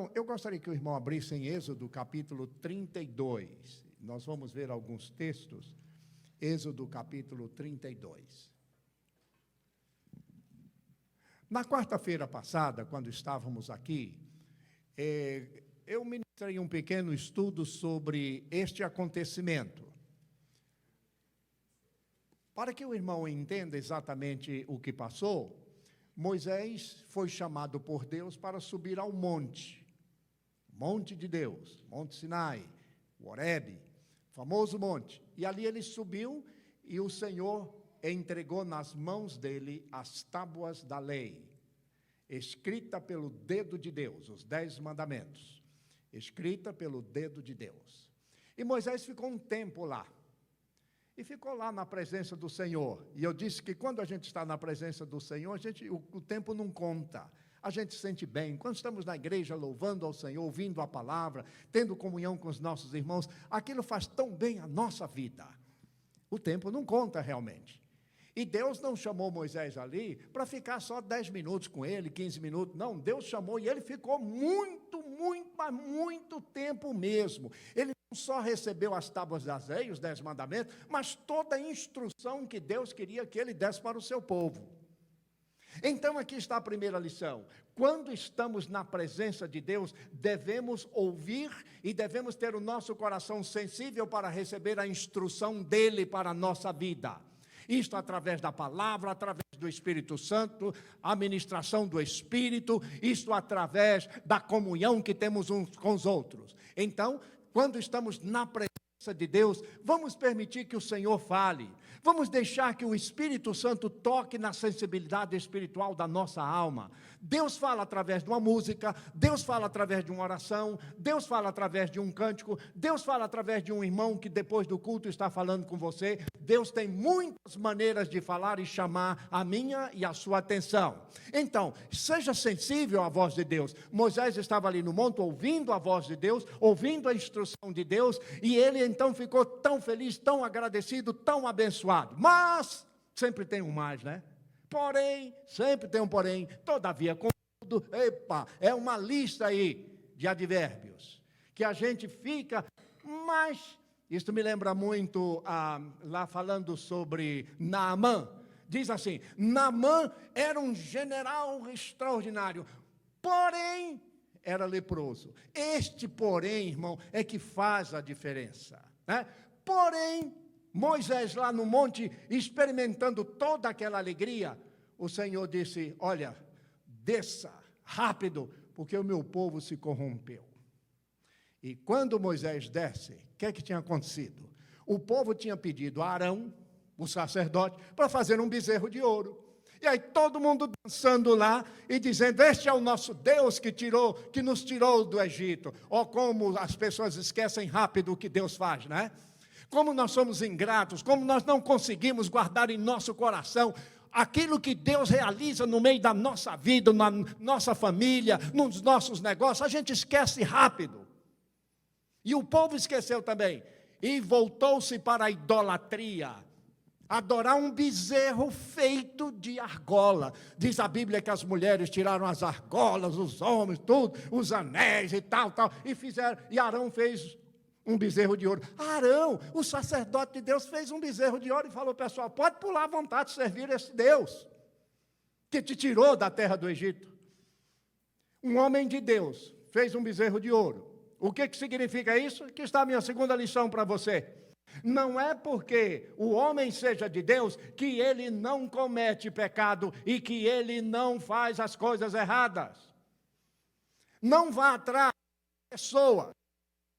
Então, eu gostaria que o irmão abrisse em Êxodo, capítulo 32. Nós vamos ver alguns textos. Êxodo, capítulo 32. Na quarta-feira passada, quando estávamos aqui, eu ministrei um pequeno estudo sobre este acontecimento. Para que o irmão entenda exatamente o que passou, Moisés foi chamado por Deus para subir ao monte de Deus, Monte Sinai, o Horebe, famoso monte. E ali ele subiu e o Senhor entregou nas mãos dele as tábuas da lei, escrita pelo dedo de Deus, os 10 mandamentos, escrita pelo dedo de Deus. E Moisés ficou um tempo lá. E ficou lá na presença do Senhor. E eu disse que quando a gente está na presença do Senhor, o tempo não conta. A gente se sente bem. Quando estamos na igreja louvando ao Senhor, ouvindo a palavra, tendo comunhão com os nossos irmãos, aquilo faz tão bem a nossa vida. O tempo não conta realmente. E Deus não chamou Moisés ali para ficar só 10 minutos com ele, 15 minutos. Não, Deus chamou e ele ficou muito tempo mesmo. Ele não só recebeu as tábuas das leis, os 10 mandamentos, mas toda a instrução que Deus queria que ele desse para o seu povo. Então aqui está a primeira lição. Quando estamos na presença de Deus, devemos ouvir e devemos ter o nosso coração sensível para receber a instrução dele para a nossa vida. Isto através da palavra, através do Espírito Santo, a ministração do Espírito, isto através da comunhão que temos uns com os outros. Então, quando estamos na presença de Deus, vamos permitir que o Senhor fale. Vamos deixar que o Espírito Santo toque na sensibilidade espiritual da nossa alma. Deus fala através de uma música, Deus fala através de uma oração, Deus fala através de um cântico, Deus fala através de um irmão que depois do culto está falando com você. Deus tem muitas maneiras de falar e chamar a minha e a sua atenção. Então, seja sensível à voz de Deus. Moisés estava ali no monte ouvindo a voz de Deus, ouvindo a instrução de Deus, e ele então ficou tão feliz, tão agradecido, tão abençoado. Mas, sempre tem um mais, né? Porém, sempre tem um porém, todavia, contudo, é uma lista aí de advérbios, que a gente fica, mas, isso me lembra muito, lá falando sobre Naamã, diz assim, Naamã era um general extraordinário, porém, era leproso. Este porém, irmão, é que faz a diferença, né? Porém, Moisés lá no monte, experimentando toda aquela alegria, o Senhor disse, olha, desça rápido, porque o meu povo se corrompeu. E quando Moisés desce, o que tinha acontecido? O povo tinha pedido a Arão, o sacerdote, para fazer um bezerro de ouro. E aí todo mundo dançando lá e dizendo, este é o nosso Deus que nos tirou do Egito. Ó, como as pessoas esquecem rápido o que Deus faz, né? Como nós somos ingratos, como nós não conseguimos guardar em nosso coração aquilo que Deus realiza no meio da nossa vida, na nossa família, nos nossos negócios, a gente esquece rápido. E o povo esqueceu também. E voltou-se para a idolatria, adorar um bezerro feito de argola. Diz a Bíblia que as mulheres tiraram as argolas, os homens, tudo, os anéis e tal, e fizeram, e Arão fez um bezerro de ouro. Arão, o sacerdote de Deus, fez um bezerro de ouro e falou, pessoal, pode pular à vontade de servir esse Deus, que te tirou da terra do Egito. Um homem de Deus fez um bezerro de ouro. O que significa isso? Aqui está a minha segunda lição para você. Não é porque o homem seja de Deus que ele não comete pecado e que ele não faz as coisas erradas. Não vá atrás da pessoa,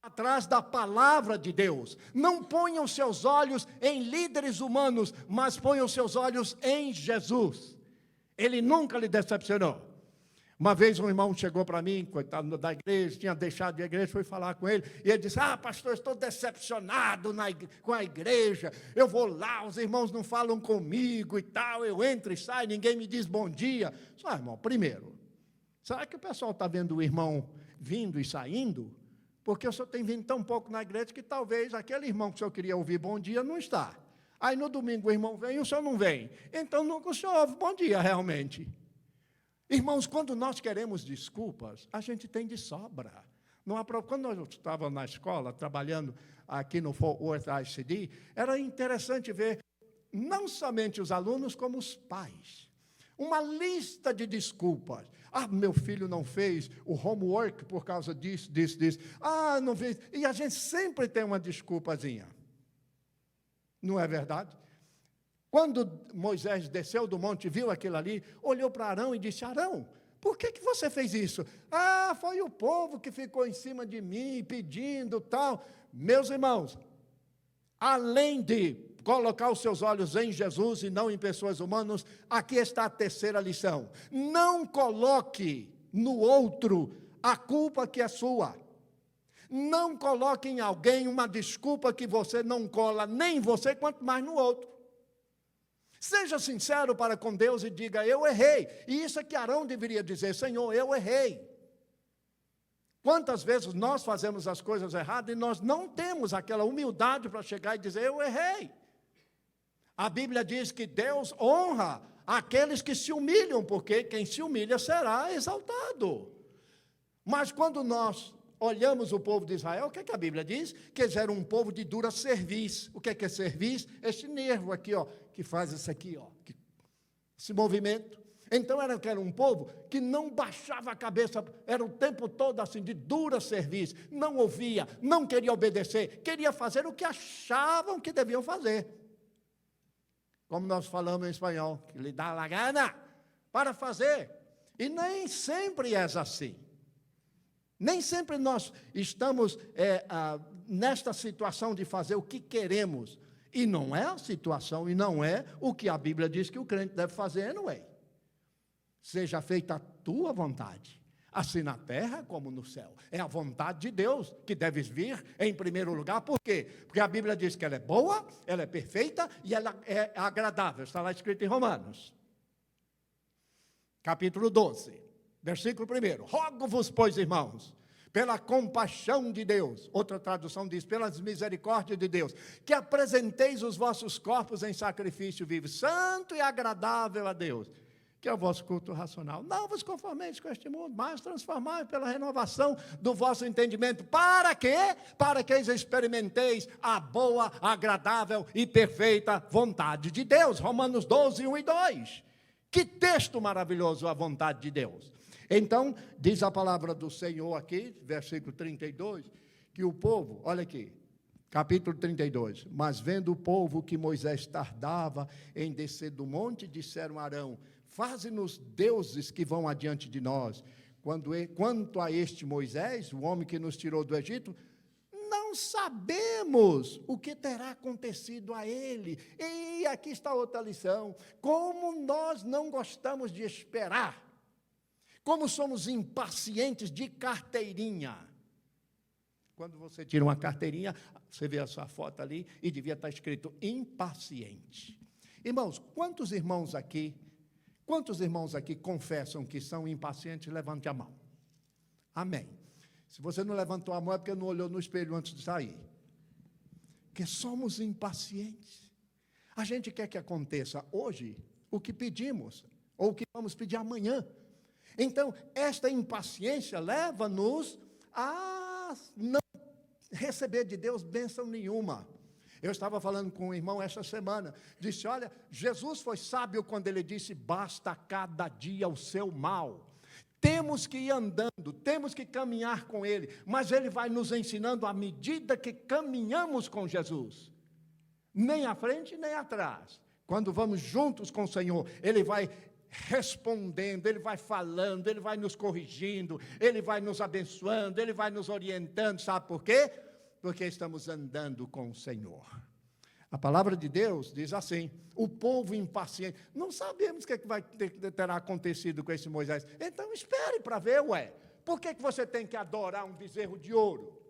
atrás da palavra de Deus. Não ponham seus olhos em líderes humanos, mas ponham seus olhos em Jesus. Ele nunca lhe decepcionou. Uma vez um irmão chegou para mim, coitado da igreja, tinha deixado de a igreja, fui falar com ele, e ele disse, pastor, estou decepcionado com a igreja, eu vou lá, os irmãos não falam comigo e tal, eu entro e saio, ninguém me diz bom dia. Só, irmão, primeiro, será que o pessoal está vendo o irmão vindo e saindo? Porque o senhor tem vindo tão pouco na igreja que talvez aquele irmão que o senhor queria ouvir bom dia não está. Aí no domingo o irmão vem e o senhor não vem. Então nunca o senhor ouve bom dia realmente. Irmãos, quando nós queremos desculpas, a gente tem de sobra. Não há problema. Quando eu estava na escola, trabalhando aqui no Fort Worth ICD, era interessante ver não somente os alunos, como os pais. Uma lista de desculpas. Ah, meu filho não fez o homework por causa disso. Ah, não fez. E a gente sempre tem uma desculpazinha. Não é verdade? Quando Moisés desceu do monte, viu aquilo ali, olhou para Arão e disse: Arão, por que você fez isso? Ah, foi o povo que ficou em cima de mim, pedindo tal. Meus irmãos, além de colocar os seus olhos em Jesus e não em pessoas humanas, aqui está a terceira lição. Não coloque no outro a culpa que é sua. Não coloque em alguém uma desculpa que você não cola nem em você, quanto mais no outro. Seja sincero para com Deus e diga: eu errei. E isso é que Arão deveria dizer: Senhor, eu errei. Quantas vezes nós fazemos as coisas erradas e nós não temos aquela humildade para chegar e dizer: eu errei. A Bíblia diz que Deus honra aqueles que se humilham, porque quem se humilha será exaltado. Mas quando nós olhamos o povo de Israel, o que a Bíblia diz? Que eles eram um povo de dura cerviz. O que é cerviz? Este nervo aqui, ó, que faz isso aqui, ó, esse movimento. Então era um povo que não baixava a cabeça, era o tempo todo assim, de dura cerviz, não ouvia, não queria obedecer, queria fazer o que achavam que deviam fazer. Como nós falamos em espanhol, que lhe dá a gana para fazer. E nem sempre é assim. Nem sempre nós estamos nesta situação de fazer o que queremos. E não é a situação, e não é o que a Bíblia diz que o crente deve fazer, não é? Seja feita a tua vontade, assim na terra como no céu. É a vontade de Deus que deve vir em primeiro lugar. Por quê? Porque a Bíblia diz que ela é boa, ela é perfeita e ela é agradável. Está lá escrito em Romanos, capítulo 12, versículo 1. Rogo-vos, pois, irmãos, pela compaixão de Deus, outra tradução diz, pelas misericórdias de Deus, que apresenteis os vossos corpos em sacrifício vivo, santo e agradável a Deus, que é o vosso culto racional. Não vos conformeis com este mundo, mas transformai pela renovação do vosso entendimento. Para quê? Para que experimenteis a boa, agradável e perfeita vontade de Deus. Romanos 12, 1 e 2. Que texto maravilhoso, a vontade de Deus. Então, diz a palavra do Senhor aqui, versículo 32, que o povo, olha aqui, capítulo 32, mas vendo o povo que Moisés tardava em descer do monte, disseram a Arão: faze-nos deuses que vão adiante de nós. Quanto a este Moisés, o homem que nos tirou do Egito, não sabemos o que terá acontecido a ele. E aqui está outra lição. Como nós não gostamos de esperar. Como somos impacientes de carteirinha. Quando você tira uma carteirinha, você vê a sua foto ali e devia estar escrito impaciente. Irmãos, quantos irmãos aqui confessam que são impacientes? Levante a mão. Amém. Se você não levantou a mão é porque não olhou no espelho antes de sair. Porque somos impacientes. A gente quer que aconteça hoje o que pedimos, ou o que vamos pedir amanhã. Então, esta impaciência leva-nos a não receber de Deus bênção nenhuma. Eu estava falando com um irmão esta semana, disse: olha, Jesus foi sábio quando ele disse: basta cada dia o seu mal. Temos que ir andando, temos que caminhar com Ele, mas Ele vai nos ensinando à medida que caminhamos com Jesus. Nem à frente, nem atrás. Quando vamos juntos com o Senhor, Ele vai respondendo, Ele vai falando, Ele vai nos corrigindo, Ele vai nos abençoando, Ele vai nos orientando. Sabe por quê? Porque estamos andando com o Senhor. A palavra de Deus diz assim: o povo impaciente, não sabemos o que terá acontecido com esse Moisés. Então espere para ver, por que você tem que adorar um bezerro de ouro?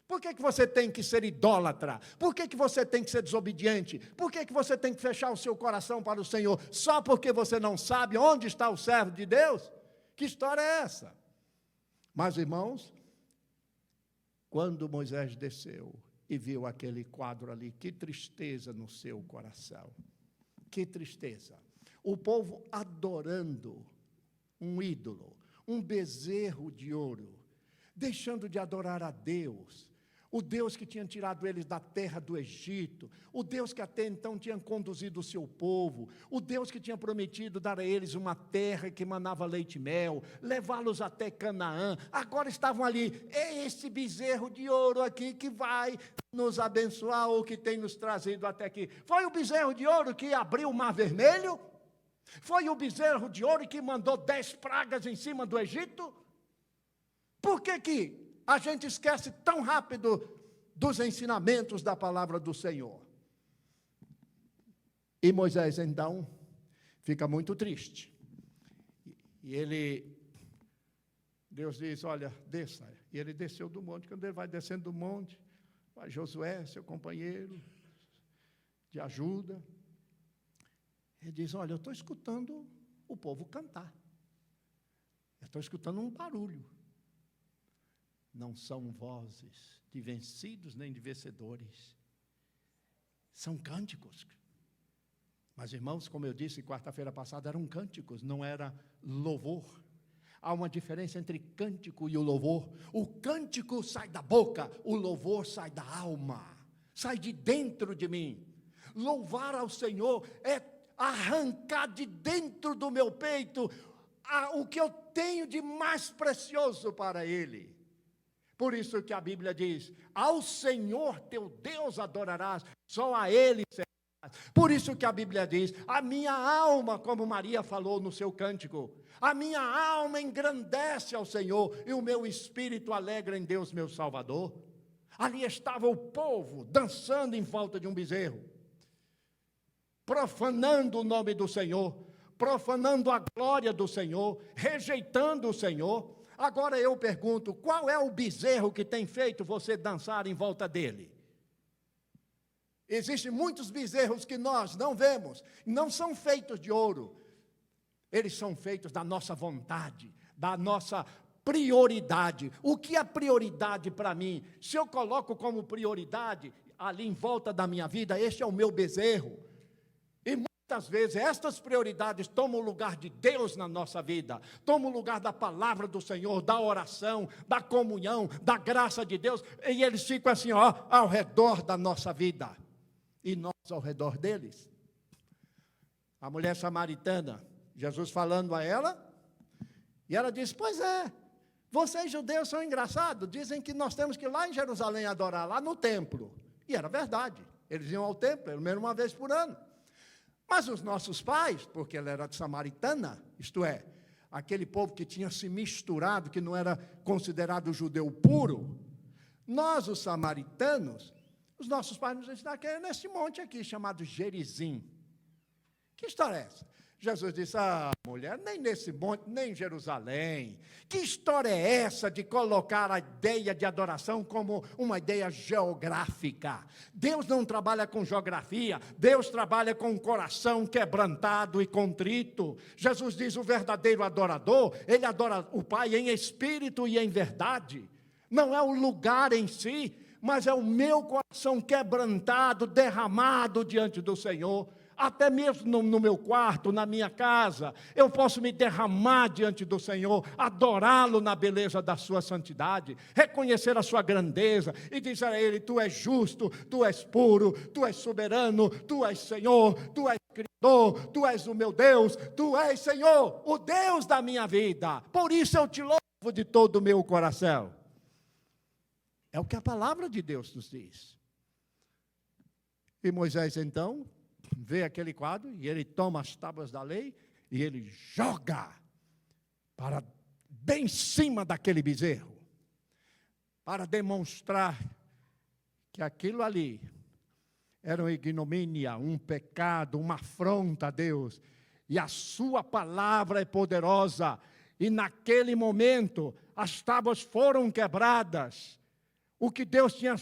Por que você tem que ser idólatra? Por que você tem que ser desobediente? Por que você tem que fechar o seu coração para o Senhor? Só porque você não sabe onde está o servo de Deus? Que história é essa? Mas, irmãos, quando Moisés desceu e viu aquele quadro ali, que tristeza no seu coração. Que tristeza. O povo adorando um ídolo, um bezerro de ouro, deixando de adorar a Deus, o Deus que tinha tirado eles da terra do Egito, o Deus que até então tinha conduzido o seu povo, o Deus que tinha prometido dar a eles uma terra que manava leite e mel, levá-los até Canaã, agora estavam ali, é esse bezerro de ouro aqui que vai nos abençoar, ou que tem nos trazido até aqui. Foi o bezerro de ouro que abriu o Mar Vermelho? Foi o bezerro de ouro que mandou 10 pragas em cima do Egito? Por que a gente esquece tão rápido dos ensinamentos da palavra do Senhor? E Moisés, então, fica muito triste. E Deus diz, olha, desça. E ele desceu do monte. Quando ele vai descendo do monte, vai Josué, seu companheiro de ajuda. Ele diz, olha, eu estou escutando o povo cantar. Eu estou escutando um barulho. Não são vozes de vencidos nem de vencedores. São cânticos. Mas, irmãos, como eu disse quarta-feira passada, eram cânticos, não era louvor. Há uma diferença entre cântico e o louvor. O cântico sai da boca, o louvor sai da alma, sai de dentro de mim. Louvar ao Senhor é arrancar de dentro do meu peito o que eu tenho de mais precioso para Ele. Por isso que a Bíblia diz, ao Senhor teu Deus adorarás, só a Ele serás. Por isso que a Bíblia diz, a minha alma, como Maria falou no seu cântico, a minha alma engrandece ao Senhor, e o meu espírito alegra em Deus meu Salvador. Ali estava o povo, dançando em volta de um bezerro, profanando o nome do Senhor, profanando a glória do Senhor, rejeitando o Senhor. Agora eu pergunto, qual é o bezerro que tem feito você dançar em volta dele? Existem muitos bezerros que nós não vemos, não são feitos de ouro, eles são feitos da nossa vontade, da nossa prioridade. O que é prioridade para mim? Se eu coloco como prioridade, ali em volta da minha vida, este é o meu bezerro. E muitas vezes estas prioridades tomam o lugar de Deus na nossa vida, tomam o lugar da palavra do Senhor, da oração, da comunhão, da graça de Deus, e eles ficam assim, ao redor da nossa vida, e nós ao redor deles. A mulher samaritana, Jesus falando a ela, e ela disse, pois é, vocês judeus são engraçados, dizem que nós temos que ir lá em Jerusalém adorar, lá no templo, e era verdade, eles iam ao templo, pelo menos uma vez por ano. Mas os nossos pais, porque ela era samaritana, isto é, aquele povo que tinha se misturado, que não era considerado judeu puro, nós, os samaritanos, os nossos pais nos ensinaram que é nesse monte aqui, chamado Gerizim. Que história é essa? Jesus disse, mulher, nem nesse monte, nem em Jerusalém. Que história é essa de colocar a ideia de adoração como uma ideia geográfica? Deus não trabalha com geografia, Deus trabalha com um coração quebrantado e contrito. Jesus diz, o verdadeiro adorador, ele adora o Pai em espírito e em verdade. Não é o lugar em si, mas é o meu coração quebrantado, derramado diante do Senhor. Até mesmo no meu quarto, na minha casa, eu posso me derramar diante do Senhor, adorá-lo na beleza da sua santidade, reconhecer a sua grandeza e dizer a Ele, tu és justo, tu és puro, tu és soberano, tu és Senhor, tu és Criador, tu és o meu Deus, tu és Senhor, o Deus da minha vida. Por isso eu te louvo de todo o meu coração. É o que a palavra de Deus nos diz. E Moisés, então, vê aquele quadro, e ele toma as tábuas da lei, e ele joga para bem em cima daquele bezerro, para demonstrar que aquilo ali era uma ignomínia, um pecado, uma afronta a Deus, e a sua palavra é poderosa, e naquele momento as tábuas foram quebradas, o que Deus tinha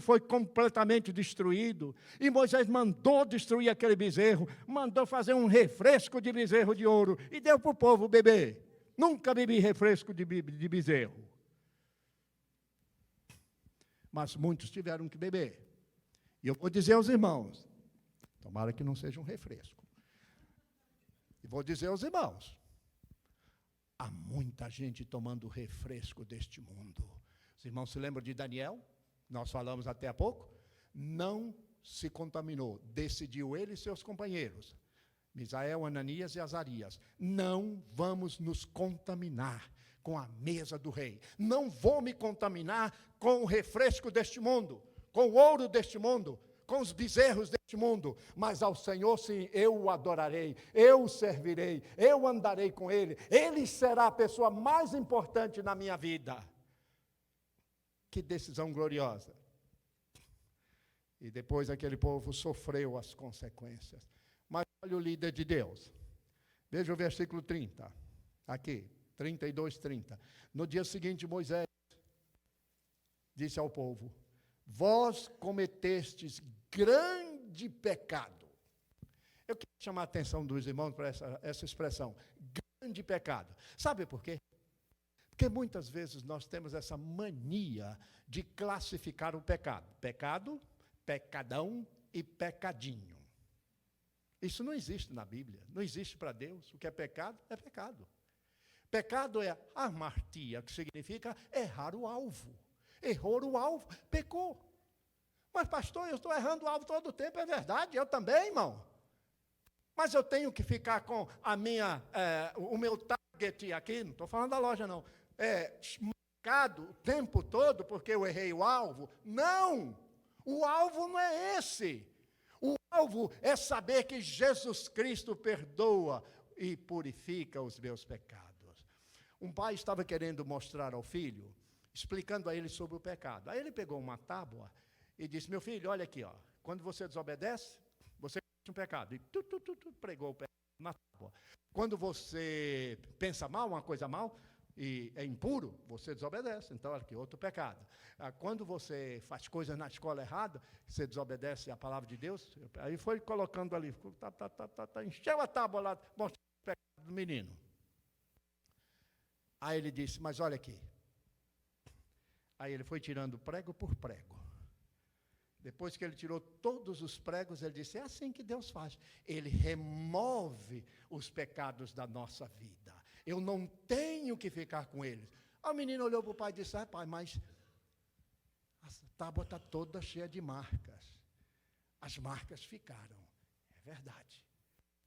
foi completamente destruído, e Moisés mandou destruir aquele bezerro, mandou fazer um refresco de bezerro de ouro, e deu para o povo beber. Nunca bebi refresco de bezerro, mas muitos tiveram que beber, e eu vou dizer aos irmãos, tomara que não seja um refresco, e vou dizer aos irmãos, há muita gente tomando o refresco deste mundo. Os irmãos se lembram de Daniel? Nós falamos até há pouco. Não se contaminou, decidiu ele e seus companheiros, Misael, Ananias e Azarias: não vamos nos contaminar com a mesa do rei. Não vou me contaminar com o refresco deste mundo, com o ouro deste mundo, com os bezerros deste mundo, mas ao Senhor, sim, eu o adorarei, eu o servirei, eu andarei com Ele, Ele será a pessoa mais importante na minha vida. Que decisão gloriosa! E depois aquele povo sofreu as consequências. Mas olha o líder de Deus. Veja o versículo 30, aqui, 32, 30. No dia seguinte, Moisés disse ao povo: vós cometestes grande pecado. Eu quero chamar a atenção dos irmãos para essa expressão, grande pecado. Sabe por quê? Porque muitas vezes nós temos essa mania de classificar o pecado. Pecado, pecadão e pecadinho. Isso não existe na Bíblia, não existe para Deus. O que é pecado, é pecado. Pecado é amartia, que significa errar o alvo. Errou o alvo, pecou. Mas pastor, eu estou errando o alvo todo o tempo, é verdade, eu também, irmão. Mas eu tenho que ficar com o meu target aqui, não estou falando da loja não, marcado o tempo todo porque eu errei o alvo. Não! O alvo não é esse. O alvo é saber que Jesus Cristo perdoa e purifica os meus pecados. Um pai estava querendo mostrar ao filho, explicando a ele sobre o pecado. Aí ele pegou uma tábua e disse: meu filho, olha aqui, ó, quando você desobedece, você comete um pecado. E pregou o pecado na tábua. Quando você pensa mal, uma coisa mal, e é impuro, você desobedece. Então, olha aqui, outro pecado. Quando você faz coisas na escola errada, você desobedece a palavra de Deus. Aí foi colocando ali, encheu a tábua lá, mostrando o pecado do menino. Aí ele disse: mas olha aqui. Aí ele foi tirando prego por prego. Depois que ele tirou todos os pregos, ele disse: é assim que Deus faz. Ele remove os pecados da nossa vida. Eu não tenho que ficar com eles. O menino olhou para o pai e disse: pai, mas a tábua está toda cheia de marcas. As marcas ficaram. É verdade.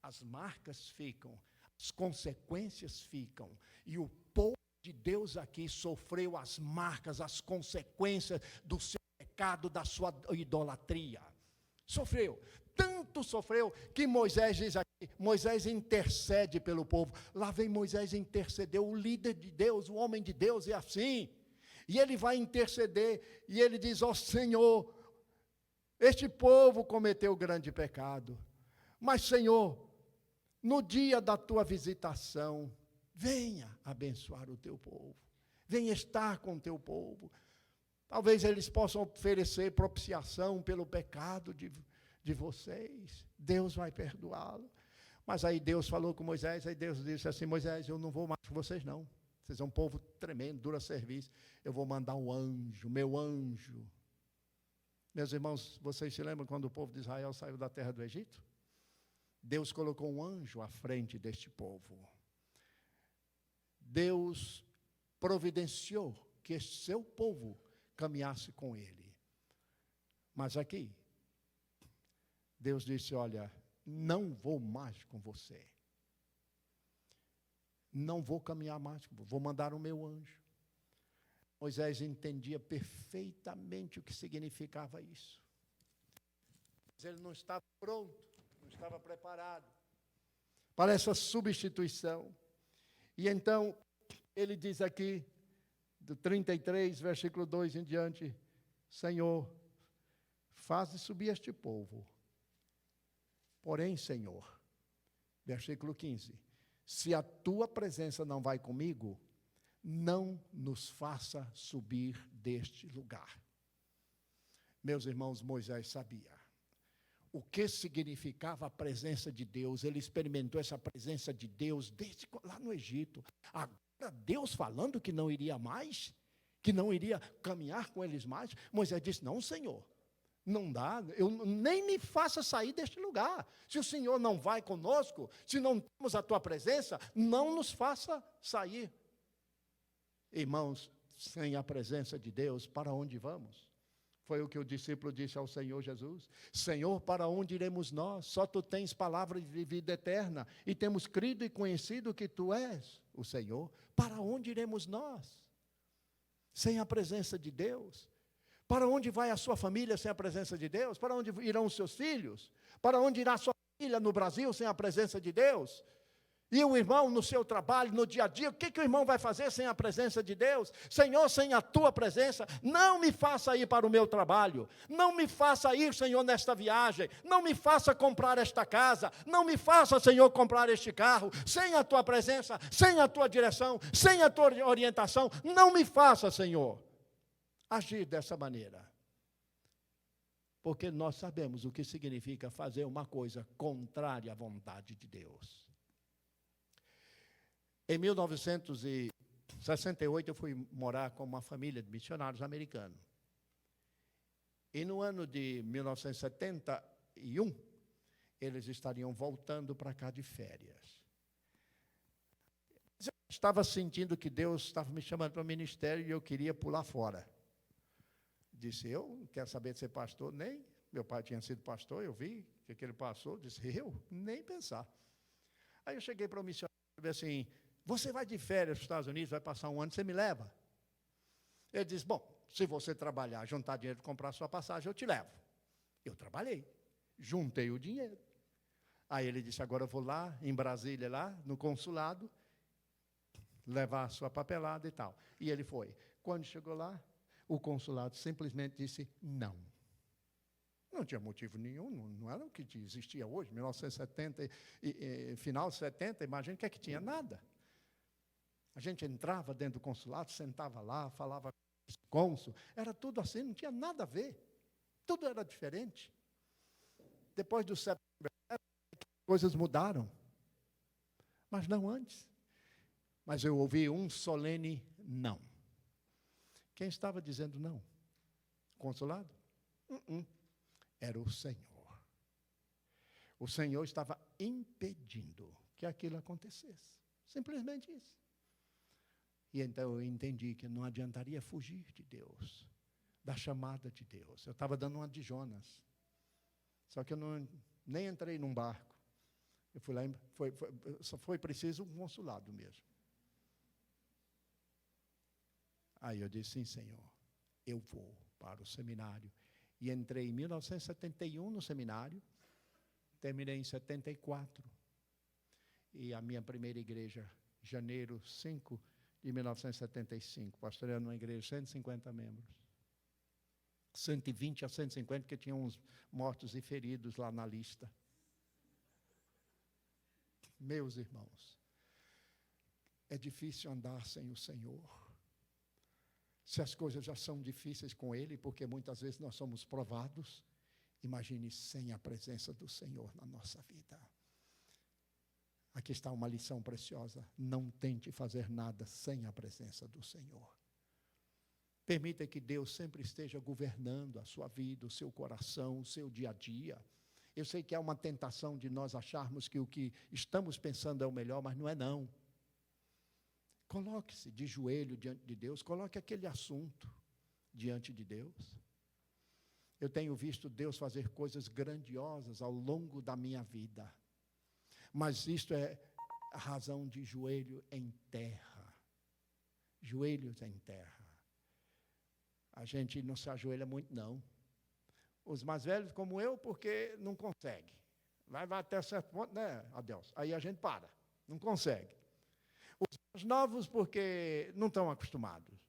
As marcas ficam, as consequências ficam. E o povo de Deus aqui sofreu as marcas, as consequências do seu pecado, da sua idolatria. Sofreu. Tanto sofreu que Moisés diz aqui, Moisés intercede pelo povo. Lá vem Moisés interceder, o líder de Deus, o homem de Deus é assim. E ele vai interceder e ele diz: ó Senhor, este povo cometeu grande pecado. Mas Senhor, no dia da tua visitação, venha abençoar o teu povo. Venha estar com o teu povo. Talvez eles possam oferecer propiciação pelo pecado de vocês. Deus vai perdoá-lo. Mas aí Deus falou com Moisés, aí Deus disse assim: Moisés, eu não vou mais com vocês não. Vocês são um povo tremendo, dura serviço. Eu vou mandar um anjo, meu anjo. Meus irmãos, vocês se lembram quando o povo de Israel saiu da terra do Egito? Deus colocou um anjo à frente deste povo. Deus providenciou que esse seu povo caminhasse com ele. Mas aqui, Deus disse: olha, não vou mais com você. Não vou caminhar mais com você. Vou mandar o meu anjo. Moisés entendia perfeitamente o que significava isso. Mas ele não estava pronto, não estava preparado para essa substituição. E então, ele diz aqui, do 33, versículo 2 em diante: Senhor, faze subir este povo. Porém, Senhor, versículo 15, se a tua presença não vai comigo, não nos faça subir deste lugar. Meus irmãos, Moisés sabia o que significava a presença de Deus. Ele experimentou essa presença de Deus desde lá no Egito. Agora Deus falando que não iria mais, que não iria caminhar com eles mais. Moisés disse: não, Senhor, Não dá, nem me faça sair deste lugar. Se o Senhor não vai conosco, se não temos a tua presença, não nos faça sair. Irmãos, sem a presença de Deus, para onde vamos? Foi o que o discípulo disse ao Senhor Jesus. Senhor, para onde iremos nós? Só tu tens palavra de vida eterna, e temos crido e conhecido que tu és o Senhor. Para onde iremos nós? Sem a presença de Deus. Para onde vai a sua família sem a presença de Deus? Para onde irão os seus filhos? Para onde irá a sua família no Brasil sem a presença de Deus? E o irmão no seu trabalho, no dia a dia, o que o irmão vai fazer sem a presença de Deus? Senhor, sem a tua presença, não me faça ir para o meu trabalho, não me faça ir, Senhor, nesta viagem, não me faça comprar esta casa, não me faça, Senhor, comprar este carro, sem a tua presença, sem a tua direção, sem a tua orientação, não me faça, Senhor, agir dessa maneira. Porque nós sabemos o que significa fazer uma coisa contrária à vontade de Deus. Em 1968, eu fui morar com uma família de missionários americanos. E no ano de 1971, eles estariam voltando para cá de férias. Eu estava sentindo que Deus estava me chamando para o ministério e eu queria pular fora. Disse, eu não quero saber de ser pastor, nem. Meu pai tinha sido pastor, eu vi o que ele passou. Disse, eu? Nem pensar. Aí eu cheguei para o missionário e disse assim, você vai de férias para os Estados Unidos, vai passar um ano, você me leva? Ele disse, bom, se você trabalhar, juntar dinheiro para comprar a sua passagem, eu te levo. Eu trabalhei, juntei o dinheiro. Aí ele disse, agora eu vou lá, em Brasília, lá, no consulado, levar a sua papelada e tal. E ele foi. Quando chegou lá, o consulado simplesmente disse, não. Não tinha motivo nenhum, não era o que existia hoje, 1970, final de 70, imagina que tinha nada. A gente entrava dentro do consulado, sentava lá, falava com o cônsul, era tudo assim, não tinha nada a ver. Tudo era diferente. Depois do setembro, coisas mudaram. Mas não antes. Mas eu ouvi um solene não. Quem estava dizendo não? Consulado? Era o Senhor. O Senhor estava impedindo que aquilo acontecesse. Simplesmente isso. E então eu entendi que não adiantaria fugir de Deus, da chamada de Deus. Eu estava dando uma de Jonas. Só que eu nem entrei num barco. Eu fui lá, só foi preciso um consulado mesmo. Aí eu disse, sim, Senhor, eu vou para o seminário. E entrei em 1971 no seminário, terminei em 74. E a minha primeira igreja, janeiro 5 de 1975, pastoreando uma igreja de 150 membros. 120 a 150, porque tinha uns mortos e feridos lá na lista. Meus irmãos, é difícil andar sem o Senhor. Se as coisas já são difíceis com Ele, porque muitas vezes nós somos provados, imagine sem a presença do Senhor na nossa vida. Aqui está uma lição preciosa. Não tente fazer nada sem a presença do Senhor. Permita que Deus sempre esteja governando a sua vida, o seu coração, o seu dia a dia. Eu sei que há uma tentação de nós acharmos que o que estamos pensando é o melhor, mas não é não. Coloque-se de joelho diante de Deus, coloque aquele assunto diante de Deus. Eu tenho visto Deus fazer coisas grandiosas ao longo da minha vida. Mas isto é a razão de joelho em terra. Joelhos em terra. A gente não se ajoelha muito, não. Os mais velhos, como eu, porque não consegue. Vai até certo ponto, né, adeus. Aí a gente para, não consegue. Os mais novos, porque não estão acostumados.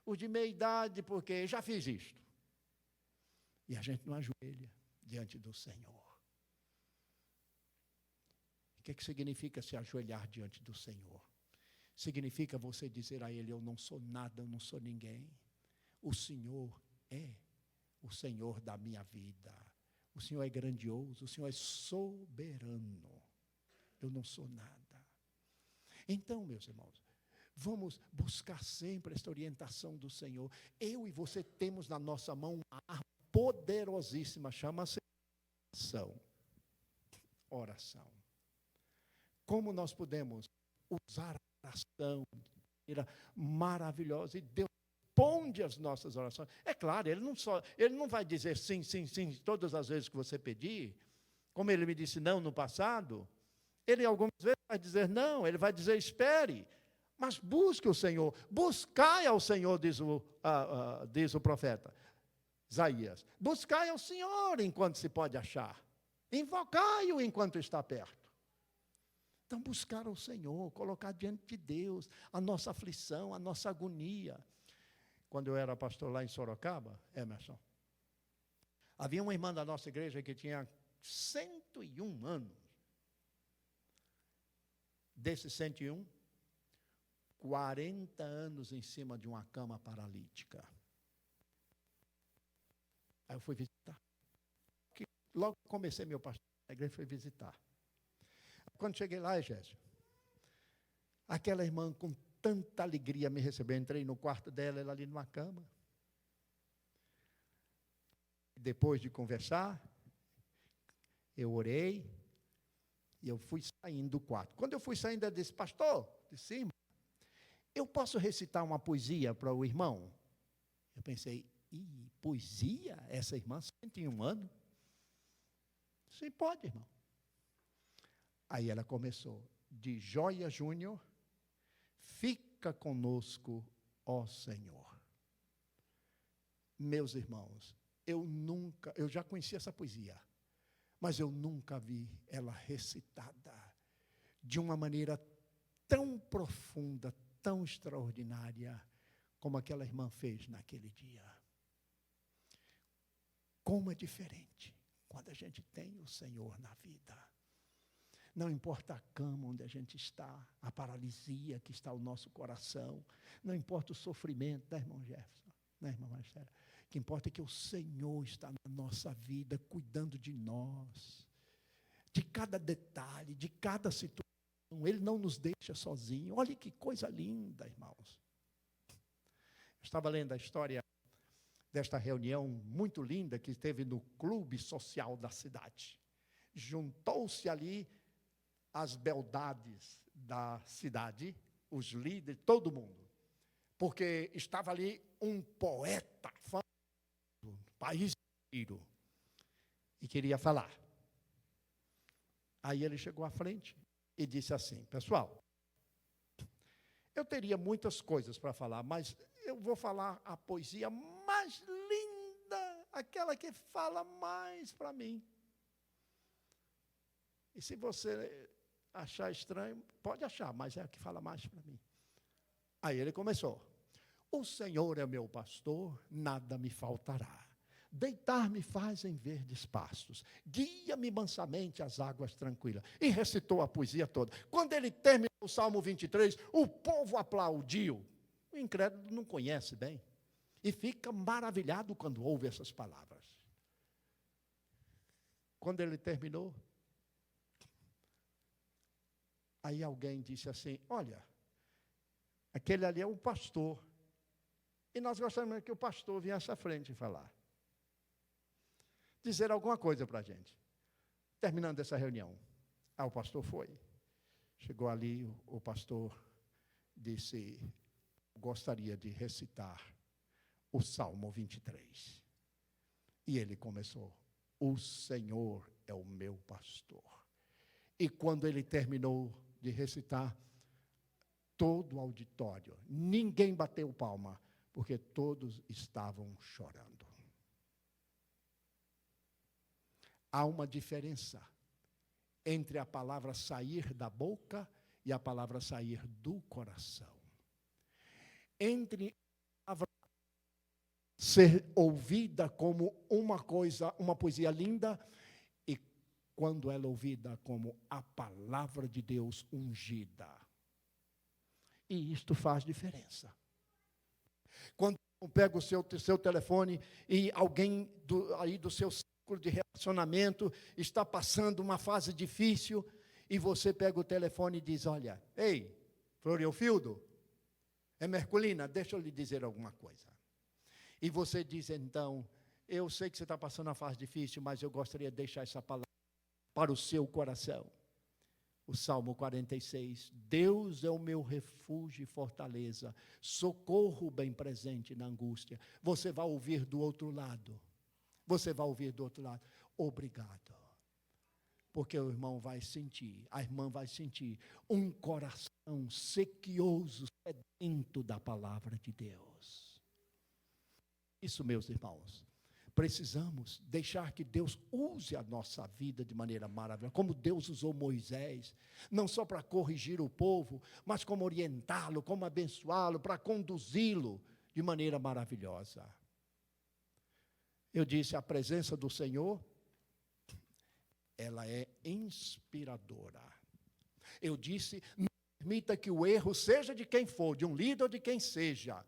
Os de meia idade, porque já fiz isto. E a gente não ajoelha diante do Senhor. O que significa se ajoelhar diante do Senhor? Significa você dizer a Ele, eu não sou nada, eu não sou ninguém. O Senhor é o Senhor da minha vida. O Senhor é grandioso, o Senhor é soberano. Eu não sou nada. Então, meus irmãos, vamos buscar sempre esta orientação do Senhor. Eu e você temos na nossa mão uma arma poderosíssima, chama-se oração. Oração. Como nós podemos usar a oração de maneira maravilhosa, e Deus responde as nossas orações. É claro, Ele não vai dizer sim, sim, sim, todas as vezes que você pedir, como Ele me disse não no passado. Ele algumas vezes vai dizer não, Ele vai dizer espere, mas busque o Senhor, buscai ao Senhor, diz o profeta Isaías, buscai ao Senhor enquanto se pode achar, invocai-o enquanto está perto. Então, buscar ao Senhor, colocar diante de Deus a nossa aflição, a nossa agonia. Quando eu era pastor lá em Sorocaba, Emerson, havia uma irmã da nossa igreja que tinha 101 anos. Desses 101, 40 anos em cima de uma cama paralítica. Aí eu fui visitar. Logo que comecei meu pastor, a igreja foi visitar. Quando cheguei lá, Egésio, aquela irmã com tanta alegria me recebeu. Entrei no quarto dela, ela ali numa cama. Depois de conversar, eu orei e eu fui saindo do quarto. Quando eu fui saindo, ela disse, pastor, de cima, eu posso recitar uma poesia para o irmão? Eu pensei, poesia? Essa irmã 101 anos? Sim, pode, irmão. Aí ela começou, de Joia Júnior, fica conosco, ó Senhor. Meus irmãos, eu já conhecia essa poesia, mas eu nunca vi ela recitada de uma maneira tão profunda, tão extraordinária, como aquela irmã fez naquele dia. Como é diferente quando a gente tem o Senhor na vida. Não importa a cama onde a gente está, a paralisia que está o nosso coração, não importa o sofrimento, né, irmão Jefferson, né, irmã Marcela? O que importa é que o Senhor está na nossa vida, cuidando de nós, de cada detalhe, de cada situação. Ele não nos deixa sozinhos. Olha que coisa linda, irmãos. Eu estava lendo a história desta reunião muito linda que teve no clube social da cidade. Juntou-se ali as beldades da cidade, os líderes, todo mundo, porque estava ali um poeta famoso do país inteiro e queria falar. Aí ele chegou à frente e disse assim, pessoal, eu teria muitas coisas para falar, mas eu vou falar a poesia mais linda, aquela que fala mais para mim. E se você achar estranho, pode achar, mas é a que fala mais para mim. Aí ele começou. O Senhor é meu pastor, nada me faltará. Deitar-me faz em verdes pastos, guia-me mansamente às águas tranquilas. E recitou a poesia toda. Quando ele terminou o Salmo 23, o povo aplaudiu. O incrédulo não conhece bem. E fica maravilhado quando ouve essas palavras. Quando ele terminou, aí alguém disse assim, olha, aquele ali é o pastor. E nós gostaríamos que o pastor viesse à frente falar. Dizer alguma coisa para a gente. Terminando essa reunião. O pastor foi. Chegou ali, o pastor disse, gostaria de recitar o Salmo 23. E ele começou, o Senhor é o meu pastor. E quando ele terminou de recitar, todo o auditório, ninguém bateu palma, porque todos estavam chorando. Há uma diferença entre a palavra sair da boca e a palavra sair do coração. Entre a palavra ser ouvida como uma poesia linda, e quando ela é ouvida como a palavra de Deus ungida. E isto faz diferença. Quando pega o seu telefone e alguém do seu círculo de relacionamento está passando uma fase difícil, e você pega o telefone e diz, olha, ei, Floriofildo, é Merculina, deixa eu lhe dizer alguma coisa. E você diz então, eu sei que você está passando uma fase difícil, mas eu gostaria de deixar essa palavra para o seu coração. O Salmo 46, Deus é o meu refúgio e fortaleza, socorro bem presente na angústia. Você vai ouvir do outro lado, obrigado. Porque o irmão vai sentir, a irmã vai sentir um coração sequioso, sedento da palavra de Deus. Isso, meus irmãos, precisamos deixar que Deus use a nossa vida de maneira maravilhosa, como Deus usou Moisés, não só para corrigir o povo, mas como orientá-lo, como abençoá-lo, para conduzi-lo de maneira maravilhosa. Eu disse, a presença do Senhor, ela é inspiradora. Eu disse, não permita que o erro seja de quem for, de um líder ou de quem seja.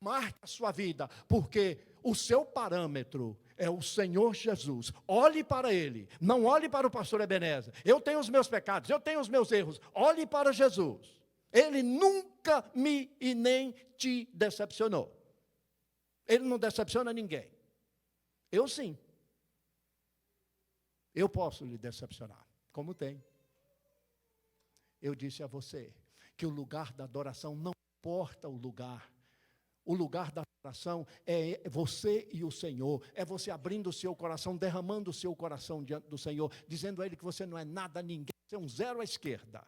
Marque a sua vida, porque o seu parâmetro é o Senhor Jesus. Olhe para Ele, não olhe para o pastor Ebenezer. Eu tenho os meus pecados, eu tenho os meus erros. Olhe para Jesus. Ele nunca me e nem te decepcionou. Ele não decepciona ninguém. Eu sim. Eu posso lhe decepcionar, como tem. Eu disse a você que o lugar da adoração, não importa o lugar da adoração é você e o Senhor, é você abrindo o seu coração, derramando o seu coração diante do Senhor, dizendo a Ele que você não é nada, ninguém, você é um zero à esquerda,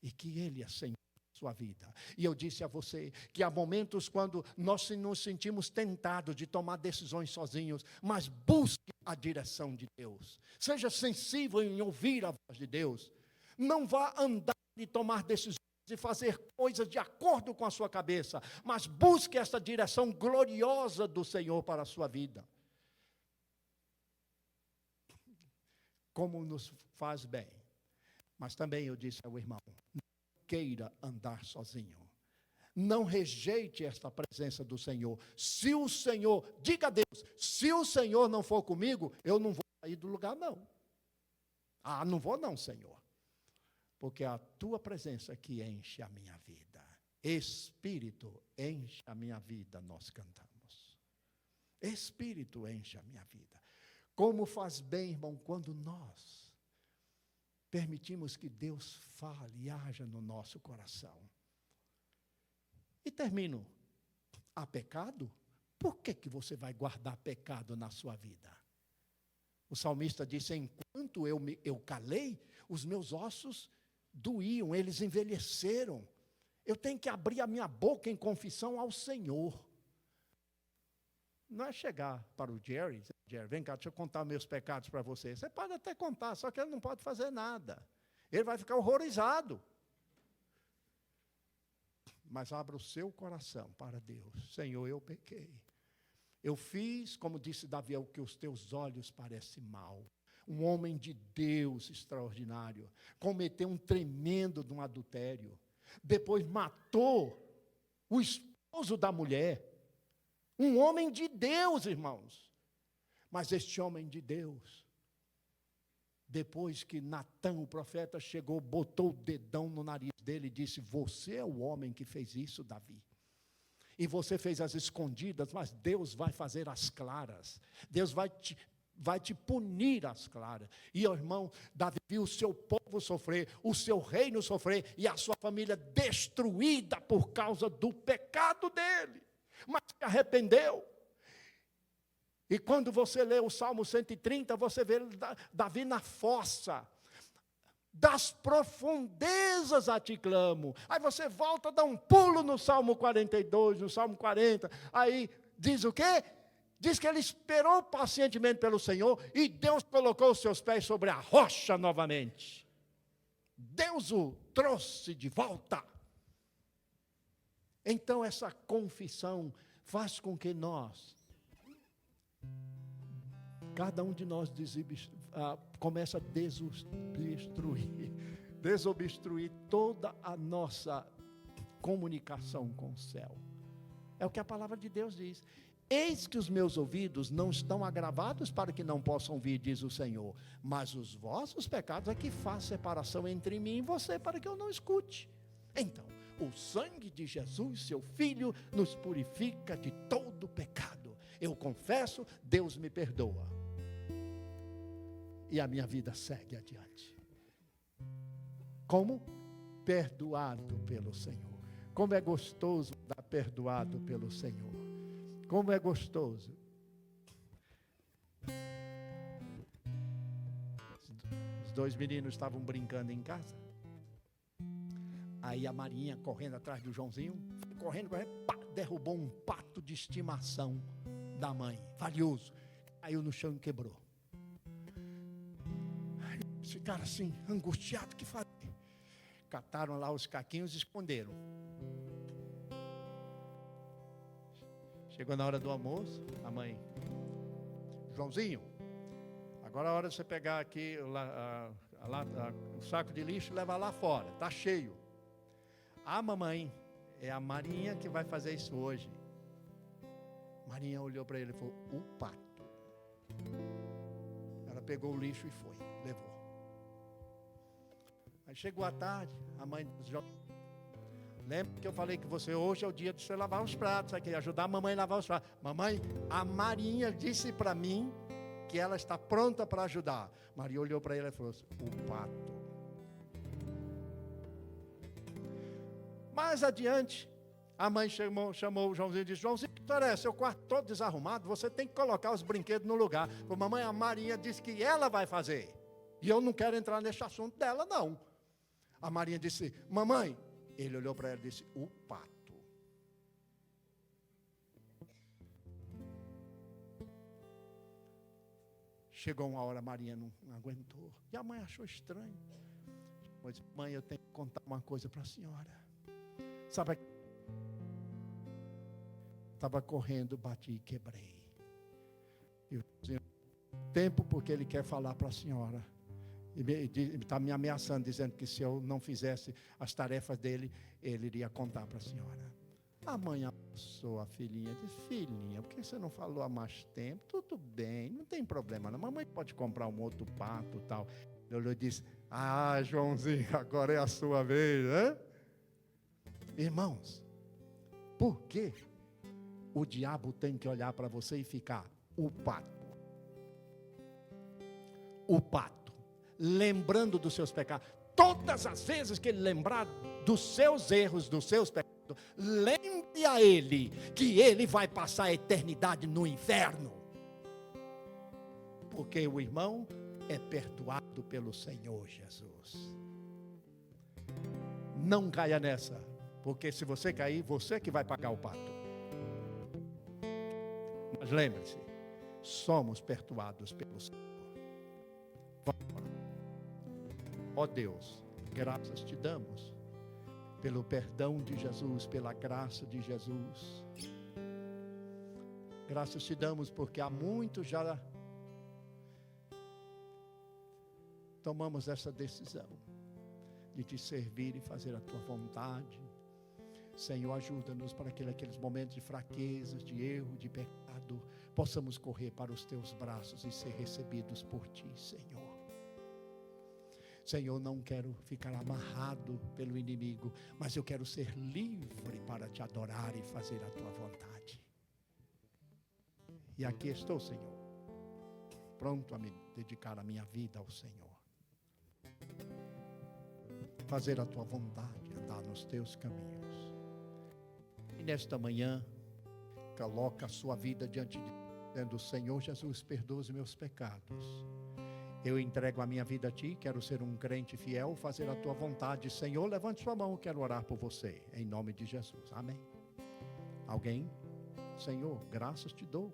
e que Ele é Senhor da sua vida. E eu disse a você que há momentos quando nós nos sentimos tentados de tomar decisões sozinhos, mas busque a direção de Deus, seja sensível em ouvir a voz de Deus, não vá andar e tomar decisões e fazer coisas de acordo com a sua cabeça, mas busque essa direção gloriosa do Senhor para a sua vida. Como nos faz bem. Mas também eu disse ao irmão, não queira andar sozinho. Não rejeite esta presença do Senhor. Se o Senhor, diga a Deus, se o Senhor não for comigo, eu não vou sair do lugar não. Não vou não, Senhor. Porque é a tua presença que enche a minha vida. Espírito enche a minha vida, nós cantamos. Espírito enche a minha vida. Como faz bem, irmão, quando nós permitimos que Deus fale e haja no nosso coração. E termino. Há pecado? Por que você vai guardar pecado na sua vida? O salmista disse, enquanto eu calei, os meus ossos doíam, eles envelheceram. Eu tenho que abrir a minha boca em confissão ao Senhor. Não é chegar para o Jerry, vem cá, deixa eu contar meus pecados para você. Você pode até contar, só que ele não pode fazer nada. Ele vai ficar horrorizado. Mas abra o seu coração para Deus. Senhor, eu pequei. Eu fiz, como disse Davi, o que os teus olhos parecem mal. Um homem de Deus extraordinário, cometeu um tremendo de um adultério, depois matou o esposo da mulher, um homem de Deus, irmãos, mas este homem de Deus, depois que Natã, o profeta, chegou, botou o dedão no nariz dele e disse, você é o homem que fez isso, Davi, e você fez as escondidas, mas Deus vai fazer as claras, Deus vai te punir às claras. E, irmão, Davi viu o seu povo sofrer, o seu reino sofrer, e a sua família destruída por causa do pecado dele. Mas se arrependeu. E quando você lê o Salmo 130, você vê Davi na fossa. Das profundezas a te clamo. Aí você volta, dá um pulo no Salmo 42, no Salmo 40. Aí diz o quê? Diz que ele esperou pacientemente pelo Senhor e Deus colocou os seus pés sobre a rocha novamente. Deus o trouxe de volta. Então essa confissão faz com que cada um de nós começa a desobstruir toda a nossa comunicação com o céu. É o que a palavra de Deus diz. Eis que os meus ouvidos não estão agravados para que não possam ouvir, diz o Senhor. Mas os vossos pecados é que faz separação entre mim e você, para que eu não escute. Então, o sangue de Jesus, seu Filho, nos purifica de todo pecado. Eu confesso, Deus me perdoa. E a minha vida segue adiante. Como? Perdoado pelo Senhor. Como é gostoso dar perdoado pelo Senhor. Como é gostoso. Os dois meninos estavam brincando em casa. Aí a Marinha, correndo atrás do Joãozinho, correndo, pá, derrubou um pato de estimação da mãe, valioso. Caiu no chão e quebrou. Aí ficaram assim, angustiados, o que fazer? Cataram lá os caquinhos e esconderam. Chegou na hora do almoço, a mãe, Joãozinho, agora é a hora de você pegar aqui o saco de lixo e levar lá fora, está cheio. Ah, mamãe, é a Marinha que vai fazer isso hoje. Marinha olhou para ele e falou, o pato. Ela pegou o lixo e foi, levou. Aí chegou a tarde, a mãe dos jovens, lembra que eu falei que hoje é o dia de você lavar os pratos, aqui, ajudar a mamãe a lavar os pratos. Mamãe, a Marinha disse para mim que ela está pronta para ajudar. Maria olhou para ele e falou assim, o pato. Mais adiante, a mãe chamou o Joãozinho e disse, Joãozinho, que história é? Seu quarto todo desarrumado, você tem que colocar os brinquedos no lugar. Falei, mamãe, a Marinha disse que ela vai fazer. E eu não quero entrar nesse assunto dela, não. A Marinha disse, mamãe, ele olhou para ela e disse, o pato. Chegou uma hora, a Marinha não aguentou. E a mãe achou estranho. Mas, mãe, eu tenho que contar uma coisa para a senhora. Sabe, estava correndo, bati e quebrei. E o tempo porque ele quer falar para a senhora. Ele está me ameaçando, dizendo que se eu não fizesse as tarefas dele, ele iria contar para a senhora. A mãe abraçou a filhinha, disse, filhinha, por que você não falou há mais tempo? Tudo bem, não tem problema não. Mamãe pode comprar um outro pato e tal. Ele olhou e disse, ah, Joãozinho, agora é a sua vez, né? Irmãos, por que o diabo tem que olhar para você e ficar o pato? O pato, lembrando dos seus pecados. Todas as vezes que ele lembrar dos seus erros, dos seus pecados, lembre a ele que ele vai passar a eternidade no inferno. Porque o irmão é perdoado pelo Senhor Jesus. Não caia nessa. Porque se você cair, você que vai pagar o pato. Mas lembre-se, somos perdoados pelo Senhor. Ó Deus, graças te damos pelo perdão de Jesus, pela graça de Jesus. Graças te damos porque há muito já tomamos essa decisão de te servir e fazer a tua vontade. Senhor, ajuda-nos para que naqueles momentos de fraquezas, de erro, de pecado, possamos correr para os teus braços e ser recebidos por ti, Senhor. Senhor, não quero ficar amarrado pelo inimigo, mas eu quero ser livre para te adorar e fazer a tua vontade. E aqui estou, Senhor, pronto a me dedicar a minha vida ao Senhor. Fazer a tua vontade, andar nos teus caminhos. E nesta manhã, coloca a sua vida diante de Deus, dizendo, Senhor Jesus, perdoa os meus pecados. Eu entrego a minha vida a ti, quero ser um crente fiel, fazer a tua vontade. Senhor, levante sua mão, quero orar por você, em nome de Jesus. Amém. Alguém? Senhor, graças te dou.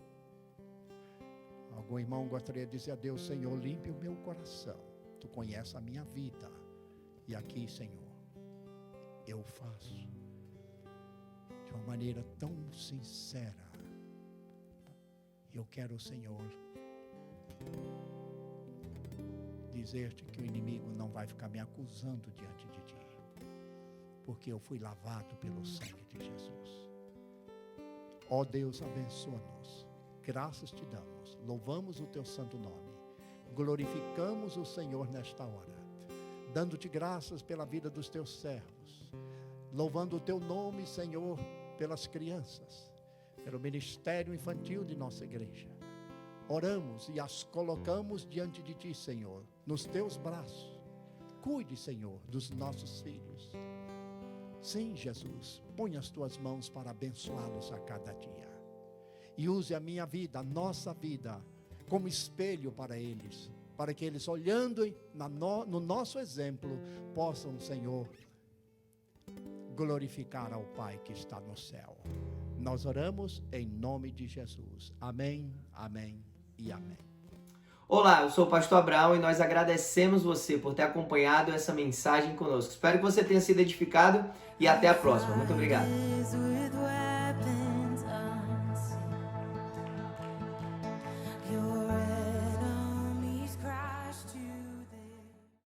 Algum irmão gostaria de dizer a Deus, Senhor, limpe o meu coração. Tu conheces a minha vida. E aqui, Senhor, eu faço de uma maneira tão sincera. Eu quero, Senhor, dizer-te que o inimigo não vai ficar me acusando diante de ti, porque eu fui lavado pelo sangue de Jesus. Ó Deus, abençoa-nos. Graças te damos. Louvamos o teu santo nome. Glorificamos o Senhor nesta hora, dando-te graças pela vida dos teus servos, louvando o teu nome, Senhor, pelas crianças, pelo ministério infantil de nossa igreja. Oramos e as colocamos diante de Ti, Senhor, nos Teus braços. Cuide, Senhor, dos nossos filhos. Sim, Jesus, põe as Tuas mãos para abençoá-los a cada dia. E use a minha vida, a nossa vida, como espelho para eles, para que eles, olhando no nosso exemplo, possam, Senhor, glorificar ao Pai que está no céu. Nós oramos em nome de Jesus. Amém, amém e amém. Olá, eu sou o pastor Abraão e nós agradecemos você por ter acompanhado essa mensagem conosco. Espero que você tenha sido edificado e até a próxima. Muito obrigado.